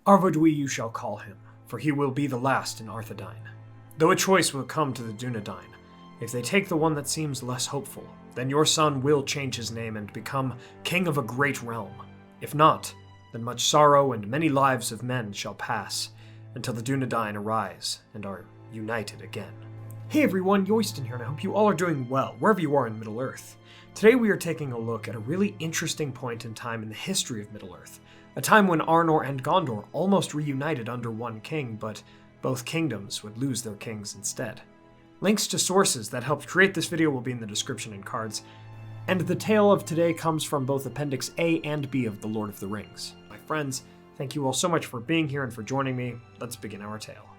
Arvedwi you shall call him, for he will be the last in Arthedain. Though a choice will come to the Dunedain, if they take the one that seems less hopeful, then your son will change his name and become king of a great realm. If not, then much sorrow and many lives of men shall pass, until the Dunedain arise and are united again. Hey everyone, Yoiston here, and I hope you all are doing well, wherever you are in Middle-earth. Today we are taking a look at a really interesting point in time in the history of Middle-earth, a time when Arnor and Gondor almost reunited under one king, but both kingdoms would lose their kings instead. Links to sources that helped create this video will be in the description and cards, and the tale of today comes from both Appendix A and B of The Lord of the Rings. My friends, thank you all so much for being here and for joining me. Let's begin our tale.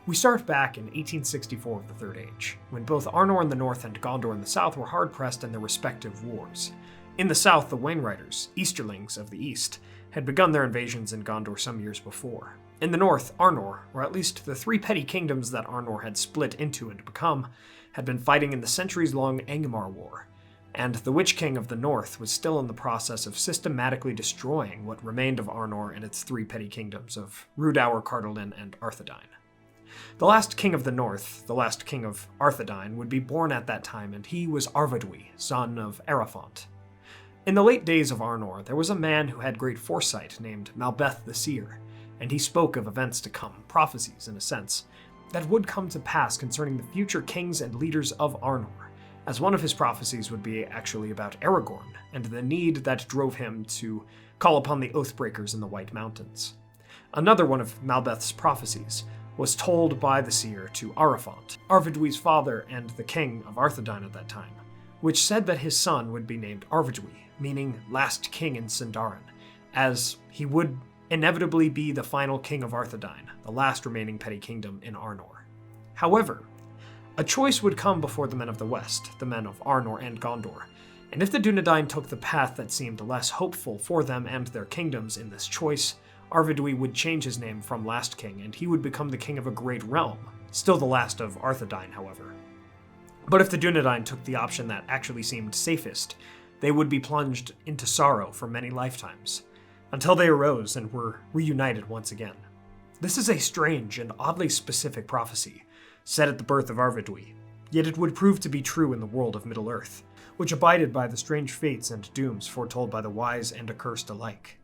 We start back in 1864 of the Third Age, when both Arnor in the north and Gondor in the south were hard-pressed in their respective wars. In the south, the Wainriders, Easterlings of the east, had begun their invasions in Gondor some years before. In the north, Arnor, or at least the three petty kingdoms that Arnor had split into and become, had been fighting in the centuries-long Angmar War, and the Witch King of the north was still in the process of systematically destroying what remained of Arnor and its three petty kingdoms of Rhudaur, Cardolan, and Arthedain. The last king of the north, the last king of Arthedain, would be born at that time, and he was Arvedwi, son of Arafont. In the late days of Arnor, there was a man who had great foresight named Malbeth the Seer, and he spoke of events to come, prophecies in a sense, that would come to pass concerning the future kings and leaders of Arnor, as one of his prophecies would be actually about Aragorn, and the need that drove him to call upon the Oathbreakers in the White Mountains. Another one of Malbeth's prophecies was told by the seer to Arafont, Arvedwi's father and the king of Arthedain at that time, which said that his son would be named Arvedwi, meaning last king in Sindarin, as he would inevitably be the final king of Arthedain, the last remaining petty kingdom in Arnor. However, a choice would come before the men of the west, the men of Arnor and Gondor, and if the Dunedain took the path that seemed less hopeful for them and their kingdoms in this choice, Arvedwi would change his name from Last King, and he would become the king of a great realm, still the last of Arthedain, however. But if the Dunedain took the option that actually seemed safest, they would be plunged into sorrow for many lifetimes, until they arose and were reunited once again. This is a strange and oddly specific prophecy, set at the birth of Arvedwi, yet it would prove to be true in the world of Middle-earth, which abided by the strange fates and dooms foretold by the wise and accursed alike.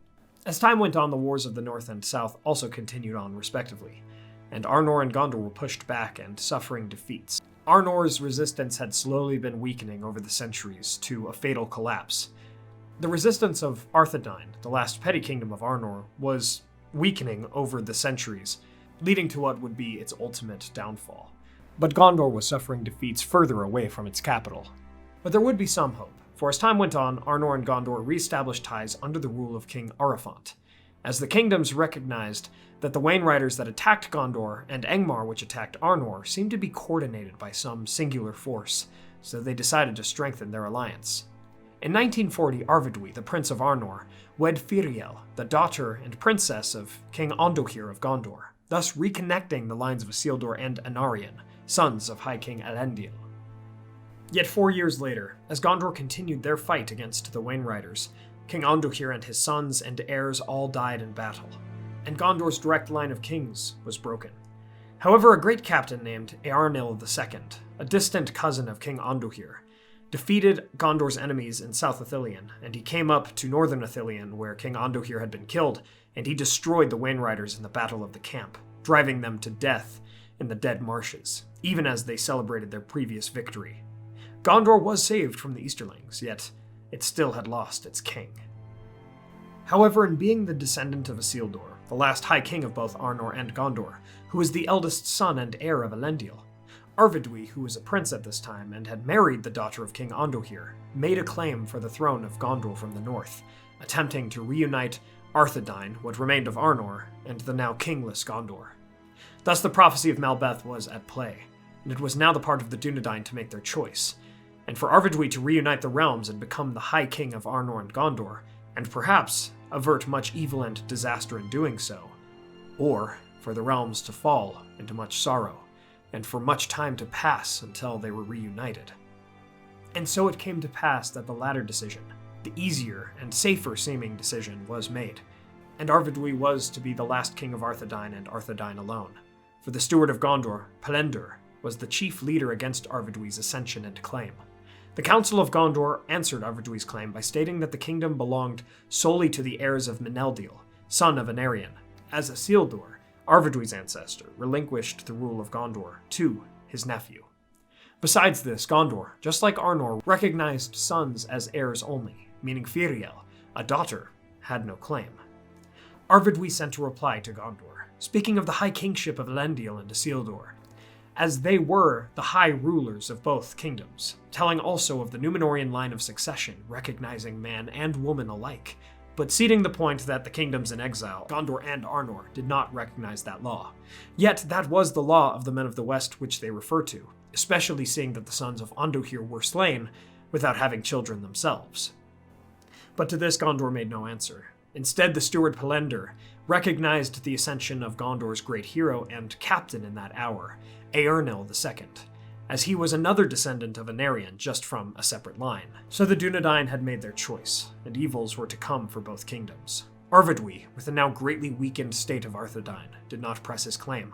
As time went on, the wars of the north and south also continued on respectively, and Arnor and Gondor were pushed back and suffering defeats. Arnor's resistance had slowly been weakening over the centuries to a fatal collapse. The resistance of Arthedain, the last petty kingdom of Arnor, was weakening over the centuries, leading to what would be its ultimate downfall. But Gondor was suffering defeats further away from its capital. But there would be some hope, for as time went on, Arnor and Gondor re-established ties under the rule of King Arafont, as the kingdoms recognized that the Wainriders that attacked Gondor and Angmar which attacked Arnor seemed to be coordinated by some singular force, so they decided to strengthen their alliance. In 1940, Arvedwi, the Prince of Arnor, wed Firiel, the daughter and princess of King Ondohir of Gondor, thus reconnecting the lines of Isildur and Anarion, sons of High King Elendil. Yet 4 years later, as Gondor continued their fight against the Wainriders, King Ondohir and his sons and heirs all died in battle, and Gondor's direct line of kings was broken. However, a great captain named Earnil II, a distant cousin of King Ondohir, defeated Gondor's enemies in South Ithilien, and he came up to northern Ithilien where King Ondohir had been killed, and he destroyed the Wainriders in the Battle of the Camp, driving them to death in the Dead Marshes, even as they celebrated their previous victory. Gondor was saved from the Easterlings, yet it still had lost its king. However, in being the descendant of Isildur, the last High King of both Arnor and Gondor, who was the eldest son and heir of Elendil, Arvedwi, who was a prince at this time and had married the daughter of King Ondohir, made a claim for the throne of Gondor from the north, attempting to reunite Arthedain, what remained of Arnor, and the now kingless Gondor. Thus the prophecy of Malbeth was at play, and it was now the part of the Dunedain to make their choice, and for Arvedwi to reunite the realms and become the High King of Arnor and Gondor, and perhaps avert much evil and disaster in doing so, or for the realms to fall into much sorrow, and for much time to pass until they were reunited. And so it came to pass that the latter decision, the easier and safer seeming decision, was made, And Arvidwi was to be the last king of Arthedain and Arthedain alone, for the steward of Gondor, Pelendur, was the chief leader against Arvidwi's ascension and claim. The Council of Gondor answered Arvidwi's claim by stating that the kingdom belonged solely to the heirs of Meneldil, son of Anarion, as Isildur, Arvidwi's ancestor, relinquished the rule of Gondor to his nephew. Besides this, Gondor, just like Arnor, recognized sons as heirs only, meaning Firiel, a daughter, had no claim. Arvidwi sent a reply to Gondor, speaking of the high kingship of Elendil and Isildur, as they were the high rulers of both kingdoms, telling also of the Númenorian line of succession, recognizing man and woman alike, but ceding the point that the kingdoms in exile, Gondor and Arnor, did not recognize that law. Yet that was the law of the men of the West which they refer to, especially seeing that the sons of Anduhir were slain without having children themselves. But to this Gondor made no answer. Instead, the steward Pelendur recognized the ascension of Gondor's great hero and captain in that hour, Eärnil II, as he was another descendant of Anarion, just from a separate line. So the Dunedain had made their choice, and evils were to come for both kingdoms. Arvidwi, with the now greatly weakened state of Arthedain, did not press his claim,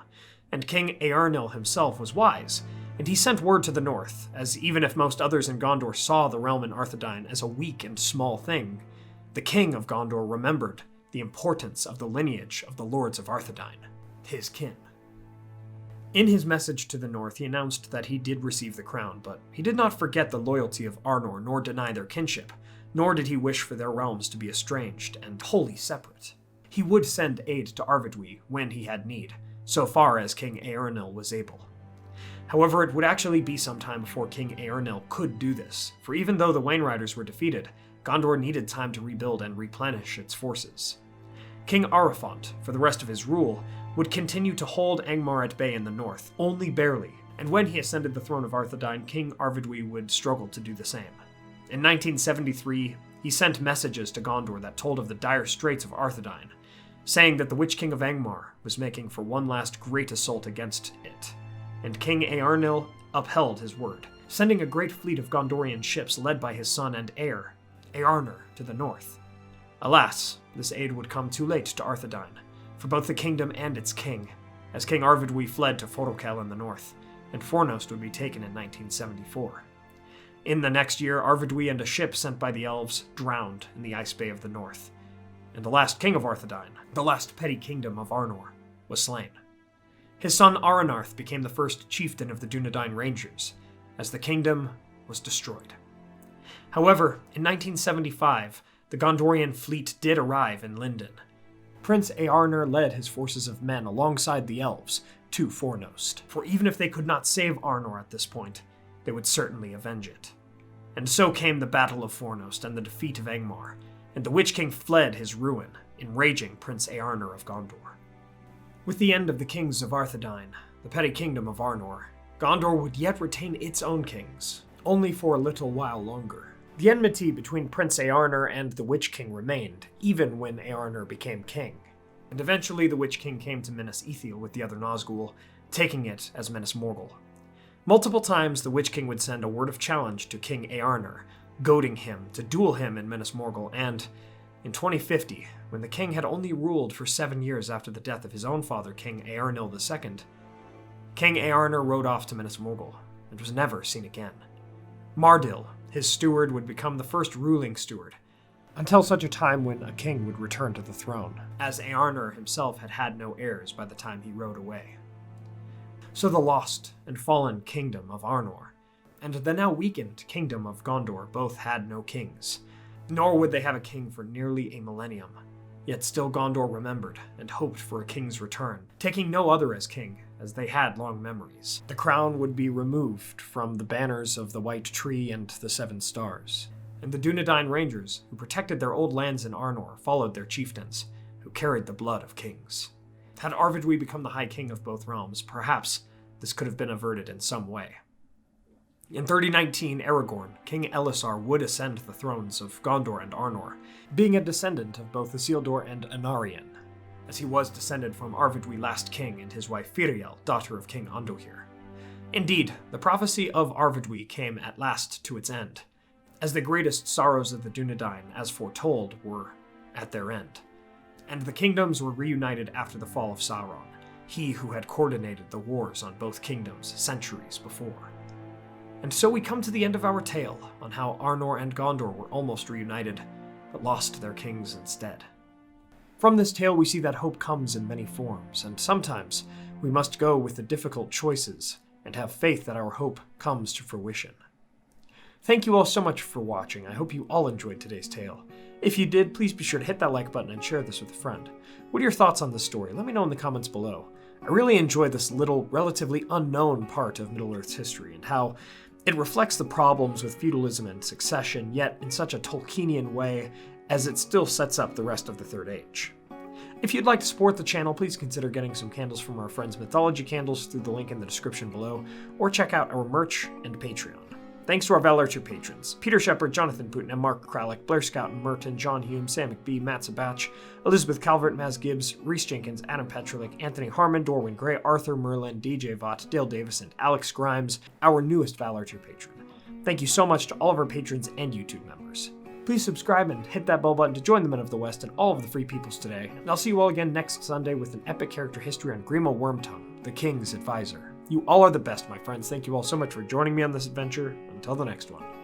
and King Eärnil himself was wise, and he sent word to the north, as even if most others in Gondor saw the realm in Arthedain as a weak and small thing, the king of Gondor remembered the importance of the lineage of the lords of Arthedain, his kin. In his message to the north, he announced that he did receive the crown, but he did not forget the loyalty of Arnor nor deny their kinship, nor did he wish for their realms to be estranged and wholly separate. He would send aid to Arvidwi when he had need, so far as King Eärnil was able. However, it would actually be some time before King Eärnil could do this, for even though the Wainriders were defeated, Gondor needed time to rebuild and replenish its forces. King Arafont, for the rest of his rule, would continue to hold Angmar at bay in the north, only barely, and when he ascended the throne of Arthedain, King Arvidwi would struggle to do the same. In 1973, he sent messages to Gondor that told of the dire straits of Arthedain, saying that the Witch King of Angmar was making for one last great assault against it, and King Eärnil upheld his word, sending a great fleet of Gondorian ships led by his son and heir, Eärnur, to the north. Alas, this aid would come too late to Arthedain, for both the kingdom and its king, as King Arvidwi fled to Forokel in the north, and Fornost would be taken in 1974. In the next year, Arvidwi and a ship sent by the elves drowned in the ice bay of the north, and the last king of Arthedain, the last petty kingdom of Arnor, was slain. His son Aranarth became the first chieftain of the Dunedain Rangers, as the kingdom was destroyed. However, in 1975, the Gondorian fleet did arrive in Lindon. Prince Eärnur led his forces of men alongside the elves to Fornost, for even if they could not save Arnor at this point, they would certainly avenge it. And so came the Battle of Fornost and the defeat of Angmar, and the Witch King fled his ruin, enraging Prince Eärnur of Gondor. With the end of the kings of Arthedain, the petty kingdom of Arnor, Gondor would yet retain its own kings, only for a little while longer. The enmity between Prince Eärnur and the Witch King remained, even when Eärnur became king, and eventually the Witch King came to Minas Ithil with the other Nazgul, taking it as Minas Morgul. Multiple times the Witch King would send a word of challenge to King Eärnur, goading him to duel him in Minas Morgul, and in 2050, when the king had only ruled for 7 years after the death of his own father, King Eärnil II, King Eärnur rode off to Minas Morgul, and was never seen again. Mardil, his steward, would become the first ruling steward, until such a time when a king would return to the throne, as Eärnur himself had had no heirs by the time he rode away. So the lost and fallen kingdom of Arnor, and the now weakened kingdom of Gondor both had no kings, nor would they have a king for nearly a millennium. Yet still Gondor remembered and hoped for a king's return, taking no other as king, as they had long memories. The crown would be removed from the banners of the White Tree and the Seven Stars, and the Dunedain Rangers, who protected their old lands in Arnor, followed their chieftains, who carried the blood of kings. Had Arvidwi become the High King of both realms, perhaps this could have been averted in some way. In 3019, Aragorn, King Elisar, would ascend the thrones of Gondor and Arnor, being a descendant of both Isildur and Anarion, as he was descended from Arvidwi last king and his wife Firiel, daughter of King Anduhir. Indeed, the prophecy of Arvidwi came at last to its end, as the greatest sorrows of the Dunedain, as foretold, were at their end. and the kingdoms were reunited after the fall of Sauron, he who had coordinated the wars on both kingdoms centuries before. And so we come to the end of our tale on how Arnor and Gondor were almost reunited, but lost their kings instead. From this tale we see that hope comes in many forms, and sometimes we must go with the difficult choices and have faith that our hope comes to fruition. Thank you all so much for watching. I hope you all enjoyed today's tale. If you did, please be sure to hit that like button and share this with a friend. What are your thoughts on this story? Let me know in the comments below. I really enjoy this little, relatively unknown part of Middle-earth's history, and how it reflects the problems with feudalism and succession, yet in such a Tolkienian way as it still sets up the rest of the Third Age. If you'd like to support the channel, please consider getting some candles from our friends Mythologie Candles through the link in the description below, or check out our merch and Patreon. Thanks to our Val Archer patrons: Peter Shepard, Jonathan Putin, and Mark Kralik, Blair Scout and Merton, John Hume, Sam McBee, Matt Sabach, Elizabeth Calvert, Maz Gibbs, Reese Jenkins, Adam Petrolik, Anthony Harmon, Dorwin Gray, Arthur Merlin, DJ Vaught, Dale Davis, and Alex Grimes, our newest Val Archer patron. Thank you so much to all of our patrons and YouTube members. Please subscribe and hit that bell button to join the Men of the West and all of the Free Peoples today, and I'll see you all again next Sunday with an epic character history on Grima Wormtongue, the King's Advisor. You all are the best, my friends. Thank you all so much for joining me on this adventure. Until the next one.